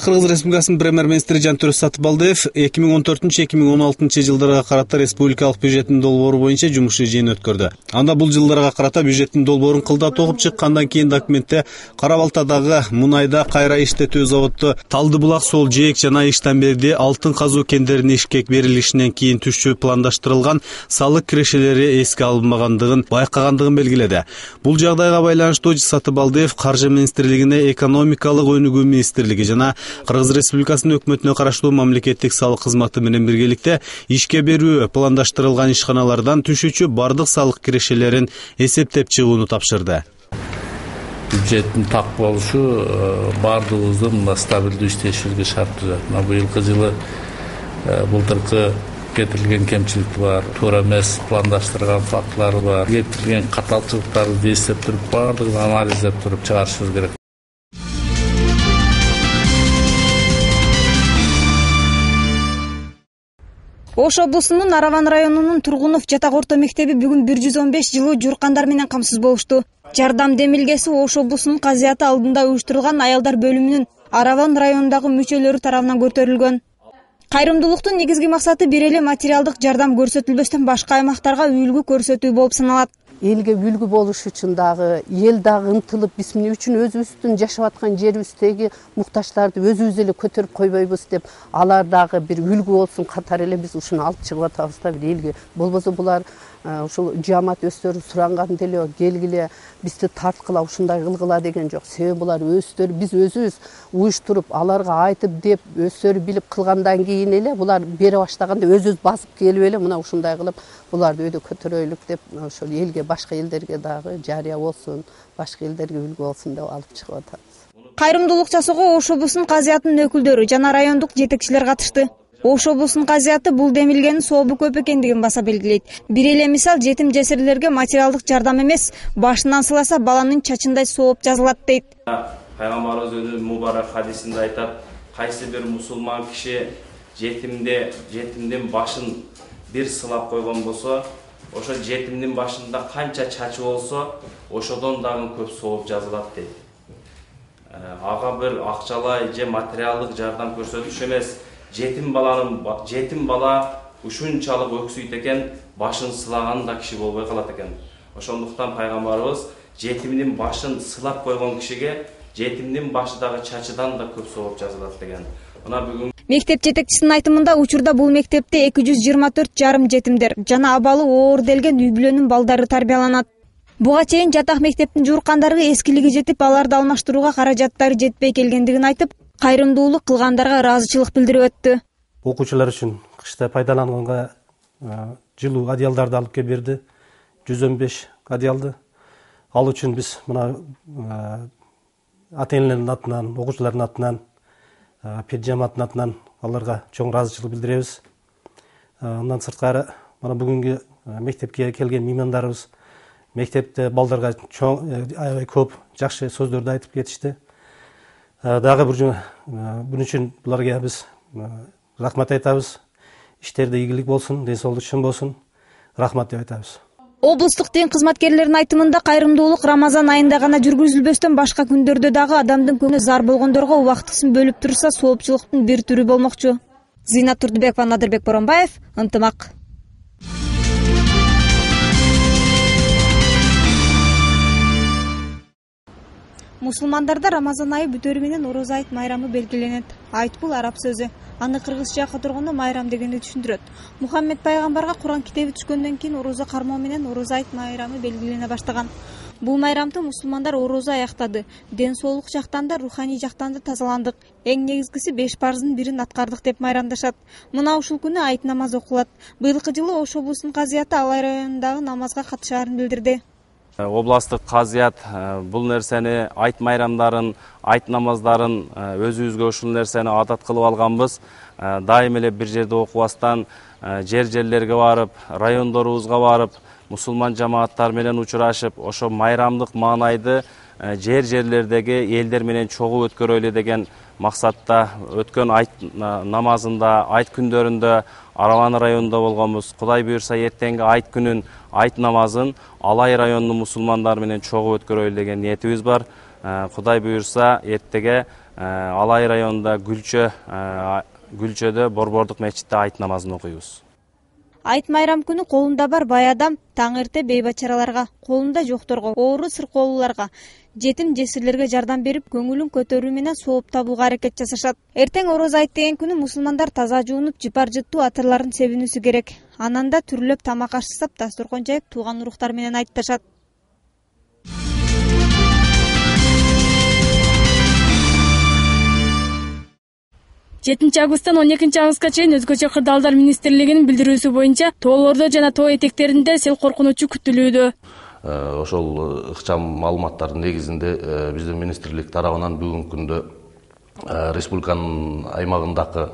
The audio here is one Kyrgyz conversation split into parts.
Кыргыз Республикасынын премьер-министри Жантөрөз Сатыбалдиев 2014-2016 жылдарга карата республикалык бюджеттин долбоору боюнча жумуш жыйын өткөрдү. Анда бул жылдарга карата бюджеттин долбоорун кылдат окуп чыккандан кийин документте Кара Балтадагы мунайда кайра иштетүү заводу Талды булак Сол жээк жана Иштанберди алтын казуу кендеринин ишке берилишинен кийин түшчү пландаштырылган салык кирешелери эске алынбагандыгын байкагандыгын белгиледи. Бул жагдайга байланыштуу Сатыбалдиев Каржы министрлигине экономикалык өнүгүү министрлиги жана Кыргыз Республикасынын өкмөтүнө караштуу мамлекеттик салык кызматы менен биргеликте ишке берүү пландаштырылган ишканалардан түшүүчү бардык салык кирешелерин эсептеп чыгууну тапшырды. Бюджеттин так болушу бардыгыбызды мына стабилдүү иштешибизге шарт түзөт. Мына быйылкы жылы былтыркы кетирилген кемчилик бар, туура эмес пландаштырган фактылар бар, кетирилген каталчылыктарды эстеп туруп бардыгын анализдеп туруп чыгарышыбыз керек. Ош облусунун Араван районунун Тургунов жатак орто мектеби бүгүн 115 жылуу жууркандар менен камсыз болушту. Жардам демилгеси Ош облусунун казыяты алдында уюштурулган аялдар бөлүмүнүн Араван районундагы мүчөлөрү тарабынан көтөрүлгөн. Кайрымдуулуктун негизги максаты бир эле материалдык жардам көрсөтүлбөстөн башка аймактарга үлгү көрсөтүү болуп саналат. Элге үлгү болуш үчүн дагы, эл дагы ынтылып, биз эмне үчүн өзүбүздүн жашап аткан жерибиздеги муктаждарды өзүбүз эле көтөрүп койбойбуз деп, алар дагы бир үлгү болсун катары эле биз ушуну алып чыгып атабыз да бир элге. Болбосо булар ушул жамаат өздөрү суранган деле келгиле бизди тарткыла, ушундай кылгыла деген жок. Себеби булар өздөрү биз өзүбүз уюштуруп, аларга айтып деп, өздөрү билип кылгандан кийин эле булар бере баштаганда өзүбүз басып келип эле мына ушундай кылып буларды өйдө көтөрөйлүк деп ошол элге башка элдерге дагы жарыя болсун, башка элдерге үлгү болсун деп алып чыгып атабыз. Кайрымдуулук жасоого Ош облусунун казыятынын өкүлдөрү жана райондук жетекчилер катышты. Ош облусунун казыяты бул демилгенин сообу көп экендигин баса белгилейт. Бир эле мисал жетим жесирлерге материалдык жардам эмес, башынан сыласа баланын чачындай сооп жазылат дейт. Пайгамбарыбыз өзүнүн мубарак хадисинде айтат: кайсы бир мусулман киши жетимдин башын бир сылап койгон болсо, ошо жетимдин башында канча чачы болсо, ошодон дагы көп сооп жазылат дейт. Ага бир акчалай же материалдык жардам көрсөтүш эмес, жетим бала ушунчалык өксүйт экен, башын сылаган да киши болбой калат экен. Ошондуктан пайгамбарыбыз жетимдин башын сылап койгон кишиге жетимдин башы дагы чачыдан да көп сооп жазылат деген. Мына бүгүн мектеп жетекчисинин айтымында учурда бул мектепте 224 жарым жетимдер жана абалы оор делген үй бүлөнүн балдары тарбияланат. Буга чейин жатак мектептин жууркандары эскилиги жетип, аларды алмаштырууга каражаттары жетпей келгендигин айтып, кайрымдуулук кылгандарга ыраазычылык билдирип өттү. Окуучулар үчүн кышта пайдаланганга жылуу одеялдарды алып келип берди. 115 одеялды. Ал үчүн биз мына ата-энелердин атынан, окуучулардын атынан, педжаматтын атынан аларга чоң ыраазычылык билдиребиз. Андан сырткары мына бүгүнкү мектепке келген меймандарыбыз мектепте балдарга чоң аябай көп жакшы сөздөрдү айтып кетишти. Дагы буның үчүн буларга биз рахмат айтабыз. Иштерде ийгилик болсун, ден соолук үчүн болсун. Рахмат деп айтабыз. Облустук ден кызматкерлеринин айтымында кайрымдуулук Рамазан айында гана жүргүзүлбөстөн башка күндөрдө дагы адамдын көңүлү зар болгондорго убактысын бөлүп турса, соопчулуктун бир түрү болмокчу. Зинат Турдубекова, Надырбек Боронбаев, Ынтымак. Мусулмандарда Рамазан айы бүтөрү менен Орозо айт майрамы белгиленет. Айт бул араб сөзү. Аны кыргызча которгондо майрам дегенди түшүндүрөт. Мухаммед пайгамбарга Куран китеби түшкөндөн кийин орозо кармоо менен Орозо айт майрамы белгилене баштаган. Бул майрамды мусулмандар орозо аяктады. Ден соолук жактан да, руханий жактан да тазаландык. Эң негизгиси 5 парздын бирин аткардык деп майрамдашат. Мына ушул күнү айт намазы окулат. Быйылкы жылы Ош облусунун казыяты Алай районундагы намазга катышаарын билдирди. Областык казыят бул нерсени, айт майрамдарын, айт намаздарын өзүбүзгө ушул нерсени адат кылып алганбыз. Дайым эле бир жерде окубастан жерлерге барып, райондорубузга барып, мусулман жамааттар менен учурашып, ошо майрамдык маанайды жерлердеги элдер менен чогуу өткөрөлү деген максатта өткөн айт намазында, айт күндөрүндө Араван районунда болгонбуз. Кудай буйрса эртеңки айт күнүн айт намазын Алай районунун мусулмандар менен чогуу өткөрөлү деген ниетибиз бар. Кудай буйрса эртеге Алай районунда Гүлчөдө Борбордук мечитте айт намазын окуйбуз. Айт майрам күнү колунда бар бай адам таң эрте бейбачараларга, колунда жокторго, оору сыркоолууларга, жетим жесирлерге жардам берип, көңүлүн көтөрүү менен сооп табууга аракет жасашат. Эртең орозо айт деген күнү мусулмандар таза жуунуп, жыпар жыттуу атырларын себинүүсү керек. Анан да түрлөп тамак аш жасап, дасторкон жайып, тууган уруктар менен айтташат. Августтан 12 августка чейин Өзгөчө кырдаалдар министрлигинин билдирүүсү боюнча тоолордо жана тоо этектеринде сел коркунучу күтүлүүдө. Ошол ыкчам маалыматтардын негизинде биздин министрлик тарабынан бүгүнкү күндө республиканын аймагындагы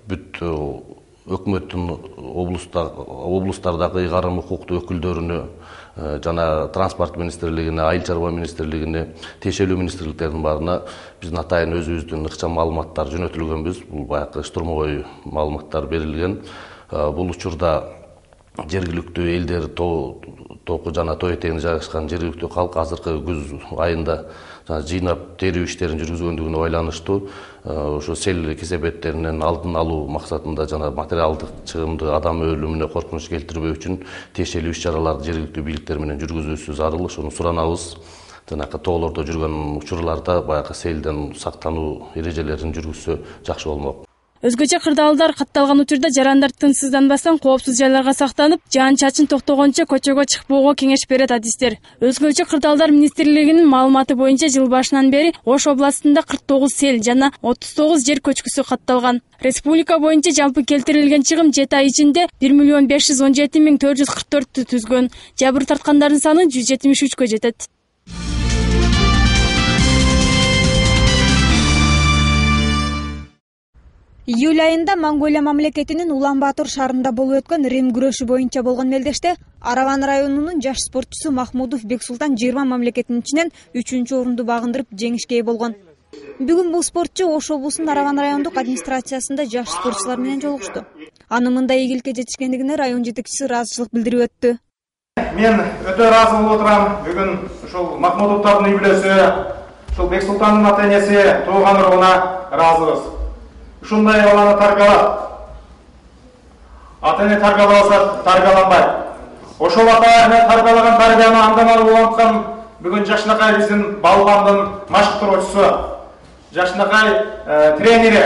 бүт өкмөттүн облустардагы ыйгарым укуктуу өкүлдөрүнө жана транспорт министрлигине, айыл чарба министрлигине, тиешелүү министрликтердин баарына биздин атайын өзүбүздүн ыкчам маалыматтар жөнөтүлгөнбүз. Бул баягы штурмовой маалыматтар берилген. Бул учурда жергиликтүү элдер току жана тоо этегинде жайгашкан жергиликтүү калк азыркы күз айында жыйнап терүү иштерин жүргүзгөндүгүнө байланыштуу ошо сел кесепеттеринен алдын алуу максатында жана материалдык чыгымды адам өлүмүнө коркунуч келтирбөө үчүн тиешелүү иш чараларды жергиликтүү бийликтер менен жүргүзүүсү зарыл. Ошону суранабыз. Жанакы тоолордо жүргөн учурларда баягы селден сактануу эрежелерин жүргүзсө жакшы болмок. Өзгөчө кырдаалдар катталган учурда жарандар тынчсызданбастан коопсуз жайларга сактанып, жаан-чачын токтогончо көчөгө чыкпоого кеңеш берет адистер. Өзгөчө кырдаалдар министрлигинин маалыматы боюнча жыл башынан бери Ош областында 49 сел жана 39 жер көчкүсү катталган. Республика боюнча жалпы келтирилген чыгым 7 ай ичинде 1,517,444 түзгөн. Жабыр тарткандардын саны 173кө жетет. Июль айында Монголия мамлекетинин Улан-Батор шаарында болуп өткөн Рим күрөшү боюнча болгон мелдеште Араван районунун жаш спортчусу Махмудов Бексултан 20 мамлекеттин ичинен 3-орунду багындырып жеңишке ээ болгон. Бүгүн бул спортчу Ош облусунун Араван райондук администрациясында жаш спортчулар менен жолугушту. Аны мындай ийгиликке жетишкендигине район жетекчиси ыраазычылык билдирип өттү. Мен өтө ыраазы болуп отурам. Бүгүн ушул Махмудовдордун үй бүлөсү, ушул Бексултандын ата-энеси, тууган уругуна ыраазыбыз. Ушундай баланы тарбиялап, ата-эне тарбиялабаса тарбияланбайт. Ошол ата-эне тарбиялаган тарбияны андан алып уланткан бүгүн Жакшынакай биздин балбандын машыктыруучусу, Жакшынакай тренери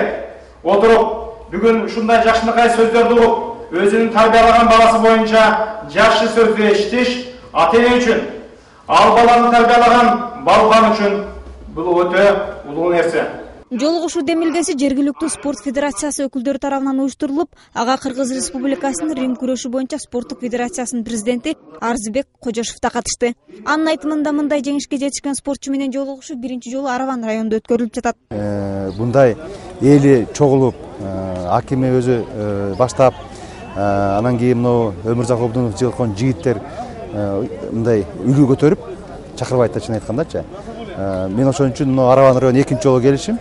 отуруп, бүгүн ушундай Жакшынакай сөздөрдү угуп, өзүнүн тарбиялаган баласы боюнча жакшы сөздү эшитиш ата-эне үчүн, ал баланы тарбиялаган балбан үчүн бул өтө улуу нерсе. Жолугушуу демилгеси жергиликтүү спорт федерациясы өкүлдөрү тарабынан уюштурулуп, ага Кыргыз Республикасынын Рим күрөшү боюнча спорттук федерациясынын президенти Арзыбек Кожошов да катышты. Анын айтымында мындай жеңишке жетишкен спортчу менен жолугушуу биринчи жолу Араван районунда өткөрүлүп жатат. Мындай эли чогулуп, акиме өзү баштап, анан кийин мына Өмүрзак Абдунов жылкон жигиттер мындай үлгү көтөрүп чакырбайт да, чын айткандачы. Мен ошон үчүн Араван району экинчи жолу келишим.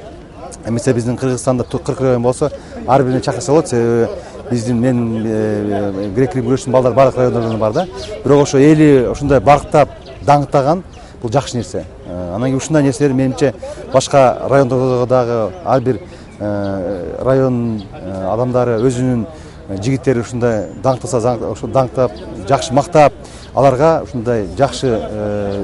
Эмесе биздин Кыргызстанда 40 район болсо, ар бирине чакырса болот. Себеби биздин мен грек-рим күрөшчүнүн балдары бардык райондордон бар да. Бирок ошо эли ошондой барктап, даңктаган бул жакшы нерсе. Анан кийин ушундай нерселер менимче башка райондордо дагы ар бир район адамдары өзүнүн жигиттери ушундай даңктаса, ошо даңктап, жакшы мактап, аларга ушундай жакшы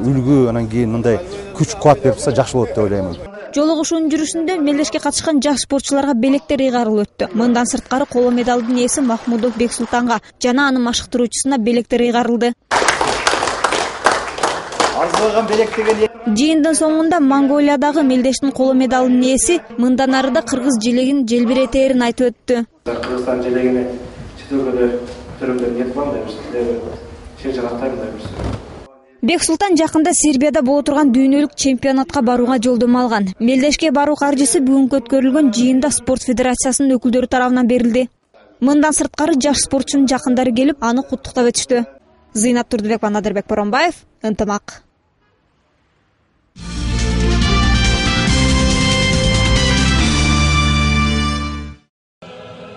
үлгү, анан кийин мындай күч кубат берип турса жакшы болот деп ойлоймун. Жолугушуунун жүрүшүндө мелдешке катышкан жаш спортчуларга белектер ыйгарылып өттү. Мындан сырткары коло медалдын ээси Махмудов Бексултанга жана анын машыктыруучусуна белектер ыйгарылды. Жыйындын соңунда Монголиядагы мелдештин коло медалынын ээси мындан арыда кыргыз желегин желбиретээрин айтып өттү. Кыргызстан желегини четөлгө көтөрүмдөр нет кылам деп Бексултан жакында Сербияда боло турган дүйнөлүк чемпионатка барууга жолдомо алган. Мелдешке баруу каржысы бүгүнкү өткөрүлгөн жыйында спорт федерациясынын өкүлдөрү тарабынан берилди. Мындан сырткары жаш спортчунун жакындары келип, аны куттуктап өтүштү. Зыйнат Турдубек, Надырбек Боронбаев, Ынтымак.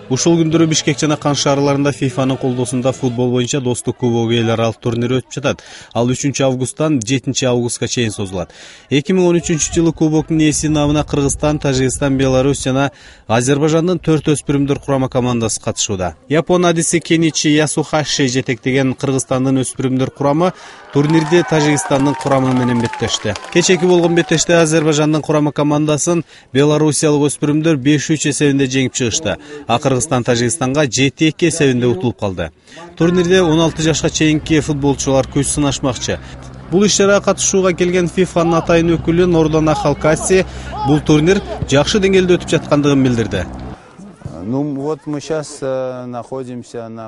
Ушул күндөрү Бишкек жана Кан шаарларында ФИФАнын колдоосунда футбол боюнча достук кубогу эл аралык турнири өтүп жатат. Ал 3 августтан 7 августка чейин созулат. 2013-жылы кубоктун ээси намына Кыргызстан, Тажикстан, Беларусь жана Азербайжандын 4 өспүрүмдөр курама командасы катышууда. Япон адиси Кеничи Ясухаши жетектеген Кыргызстандын өспүрүмдөр курамы турнирде Тажикстандын курамы менен беттешти. Кечээки болгон беттеште Азербайжандын курама командасын белоруссиялык өспүрүмдөр 5-3 эсебинде жеңип чыгышты. Кыргызстан Тажикстанга 7-2 эсебинде утулуп калды. Турнирде 16 жашка чейинки футболчулар күч сынашмакчы. Бул иш-чарага катышууга келген ФИФАнын атайын өкүлү Нордона Халкаси бул турнир жакшы деңгээлде өтүп жаткандыгын билдирди.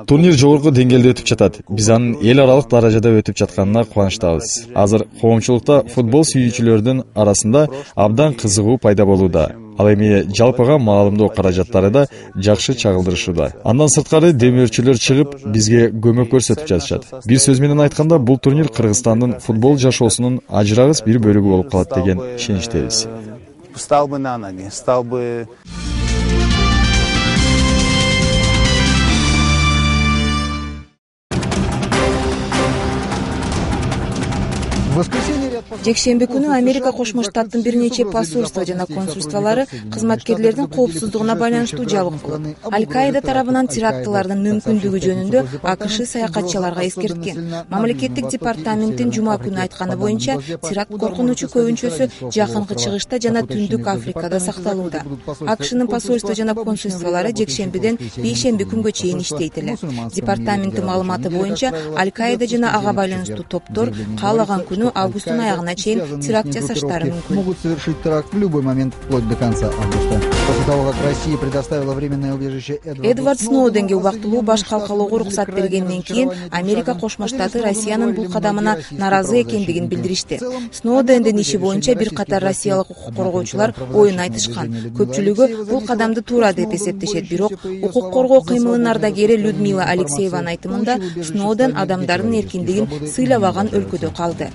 Турнир жогорку деңгээлде өтүп жатат. Биз анын эл аралык даражада өтүп жатканына кубанычтабыз. Азыр коомчулукта футбол сүйүүчүлөрдүн арасында абдан кызыгуу пайда болууда. Ал эми жалпыга маалымдоо каражаттары да жакшы чагылдырышууда. Андан сырткары демөөрчүлөр чыгып, бизге көмөк көрсөтүп жатышат. Бир сөз менен айтканда, бул турнир Кыргызстандын футбол жашоосунун ажырагыс бир бөлүгү болуп калат деген ишеничтебиз. Жекшемби күнү Америка Кошмо Штаттын бир нече посольство жана консульстволору кызматкерлердин коопсуздугуна байланыштуу жабык кылып, Аль-Каида тарабынан терактылардын мүмкүндүгү жөнүндө АКШ саякатчыларга эскерткен. Мамлекеттик департаменттин жума күнү айтканы боюнча, теракт коркунучу көбүнчөсү жакынкы чыгышта жана Түндүк Африкада сакталууда. АКШнын посольство жана консульстволору жекшембиден бейшемби күнгө чейин иштейт эле. Департаменттин маалыматы боюнча, Аль-Каида жана ага байланыштуу топтор каалаган күнү августтун аягына чейин теракт жасаштары мүмкүн. Могут совершить теракт в любой момент вплоть до конца августа. После того, как Россия предоставила временное убежище Эдвард Сноуденге убактылуу баш калкалоого уруксат бергенден кийин Америка Кошмо Штаты Россиянын бул кадамына наразы экендигин билдиришти. Сноудендин иши боюнча бир катар россиялык укук коргоочулар оюн айтышкан. Көпчүлүгү бул кадамды туура деп эсептешет, бирок укук коргоо кыймылынын ардагери Людмила Алексееванын айтымында Сноуден адамдардын эркиндигин сыйлабаган өлкөдө калды.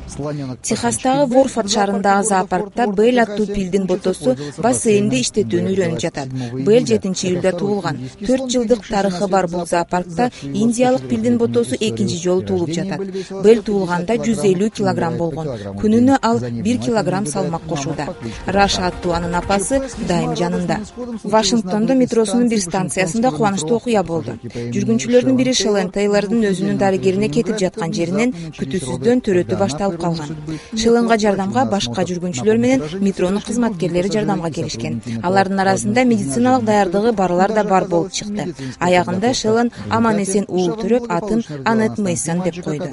Техастагы Ворфорд шаарындагы зоопаркта Белл аттуу пилдин ботосу бассейнди иштетүүнү үйрөнүп жатат. Белл 7-июлда туулган. 4 жылдык тарыхы бар бул зоопаркта индиялык пилдин ботосу экинчи жолу туулуп жатат. Белл туулганда 150 килограмм болгон. Күнүнө ал 1 килограмм салмак кошууда. Раша аттуу анын апасы дайым жанында. Вашингтондо метросунун бир станциясында кубанычтуу окуя болду. Жүргүнчүлөрдүн бири Шелен Тейлордун өзүнүн дарыгерине кетип жаткан жеринен күтүүсүздөн төрөтү башталып калган. Шеленга жардамга башка жүргүнчүлөр менен метронун кызматкерлери жардамга келишкен. Алардын арасында медициналык даярдыгы барлар да бар болуп чыкты. Аягында Шелен аман эсен уултуруп, атын Анет Мейсон деп койду.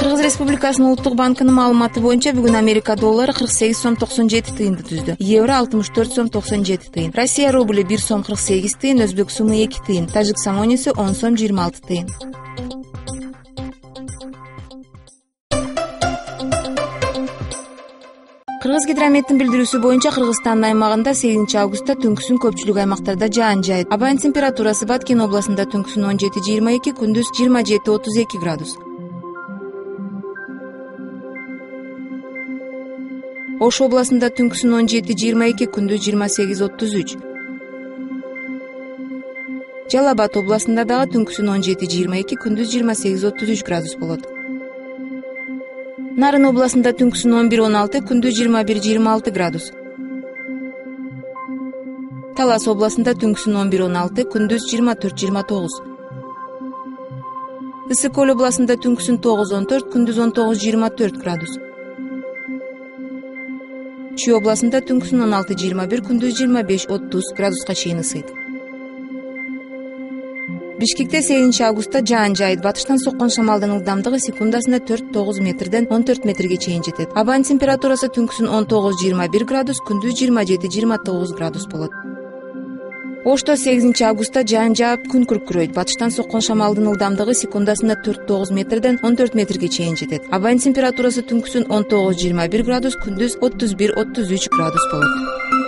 Кыргыз Республикасынын Улуттук банкынын маалыматы боюнча бүгүн Америка доллары 48 сом 97 тыйынды түздү. Евро 64 сом 97 тыйын. Россия рублі 1 сом 48 тыйын, Өзбек сумы 2 тыйын, Тажик самонеси 10 сом 26 тыйын. Кыргыз гидрометтин билдирүүсү боюнча Кыргызстандын аймагында 8 августта түнкүсүн көпчүлүк аймактарда жаан жаайт. Абанын температурасы Баткен областында түнкүсүн 17-22, күндүз 27-32 градус. Ош областында түнкүсүн 17-22, күндүз 28-33. Жалал Абад областында дагы түнкүсүн 17-22, күндүз 28-33 градус болот. Нарын областында түнкүсүн 11-16, күндүз 21-26 градус. Талас областында түнкүсүн 11-16, күндүз 24-29. Ысык Көл областында түнкүсүн 9-14, күндүз 19-24 градус. Чүй областында түнкүсүн 16-21, күндүз 25-30 градуска чейин ысыйт. Бишкекте 8 августта жаан жаайт. Батыштан соккон шамалдын ылдамдыгы секундасына 4-9 метрден 14 метрге чейин жетет. Абанын температурасы түнкүсүн 19-21 градус, күндүз 27-29 градус болот. Ошто 8 августта жаан жаап күн күркүрөйт. Батыштан соккон шамалдын ылдамдыгы секундасына 4-9 метрден 14 метрге чейин жетет. Абанын температурасы түнкүсүн 19-21 градус, күндүз 31-33 градус болот.